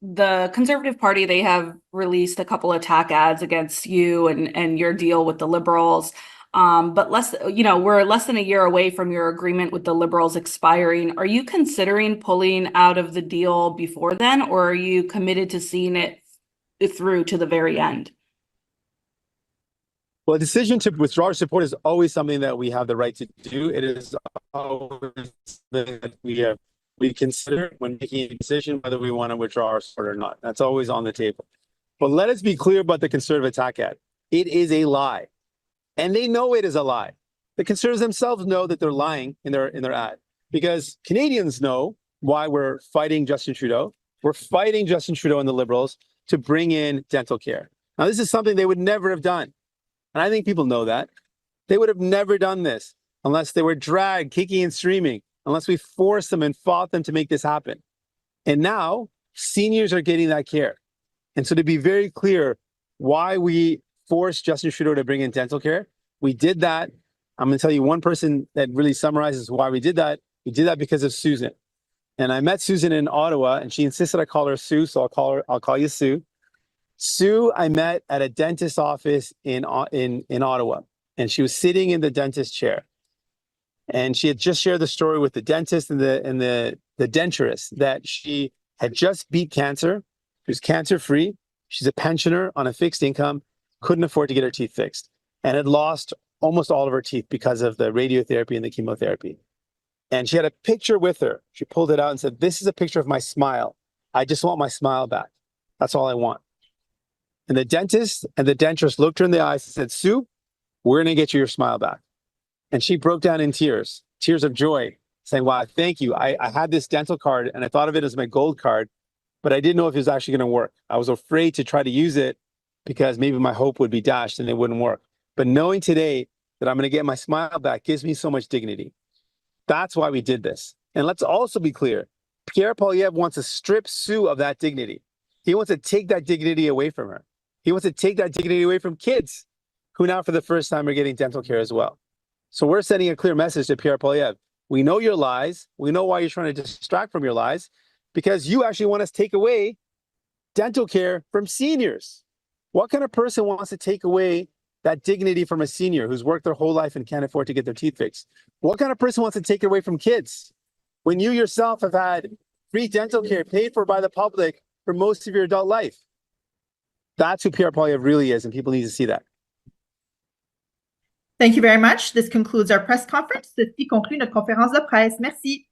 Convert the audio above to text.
the Conservative Party, they have released a couple attack ads against you and your deal with the Liberals. But we're less than a year away from your agreement with the Liberals expiring. Are you considering pulling out of the deal before then, or are you committed to seeing it through to the very end? Well, a decision to withdraw our support is always something that we have the right to do. It is always that we consider when making a decision whether we want to withdraw our support or not. That's always on the table. But let us be clear about the Conservative attack ad. It is a lie. And they know it is a lie. The Conservatives themselves know that they're lying in their ad, because Canadians know why we're fighting Justin Trudeau. We're fighting Justin Trudeau and the Liberals to bring in dental care. Now, this is something they would never have done. And I think people know that. They would have never done this unless they were dragged, kicking and screaming, unless we forced them and fought them to make this happen. And now seniors are getting that care. And so to be very clear, why we forced Justin Trudeau to bring in dental care, we did that. I'm going to tell you one person that really summarizes why we did that. We did that because of Susan. And I met Susan in Ottawa, and she insisted I call her Sue, so I'll call you Sue. Sue, I met at a dentist's office in Ottawa, and she was sitting in the dentist chair. And she had just shared the story with the dentist and the denturist that she had just beat cancer. She was cancer-free. She's a pensioner on a fixed income, couldn't afford to get her teeth fixed, and had lost almost all of her teeth because of the radiotherapy and the chemotherapy. And she had a picture with her. She pulled it out and said, "This is a picture of my smile. I just want my smile back. That's all I want." And the dentist and the denturist looked her in the eyes and said, "Sue, we're going to get you your smile back." And she broke down in tears of joy, saying, "Wow, thank you. I had this dental card and I thought of it as my gold card, but I didn't know if it was actually going to work. I was afraid to try to use it because maybe my hope would be dashed and it wouldn't work. But knowing today that I'm going to get my smile back gives me so much dignity." That's why we did this. And let's also be clear. Pierre Poilievre wants to strip Sue of that dignity. He wants to take that dignity away from her. He wants to take that dignity away from kids who now for the first time are getting dental care as well. So we're sending a clear message to Pierre Poilievre. We know your lies. We know why you're trying to distract from your lies, because you actually want us to take away dental care from seniors. What kind of person wants to take away that dignity from a senior who's worked their whole life and can't afford to get their teeth fixed? What kind of person wants to take it away from kids when you yourself have had free dental care paid for by the public for most of your adult life? That's who Pierre Poilievre really is, and people need to see that. Thank you very much. This concludes our press conference. Ceci conclut notre conférence de presse. Merci.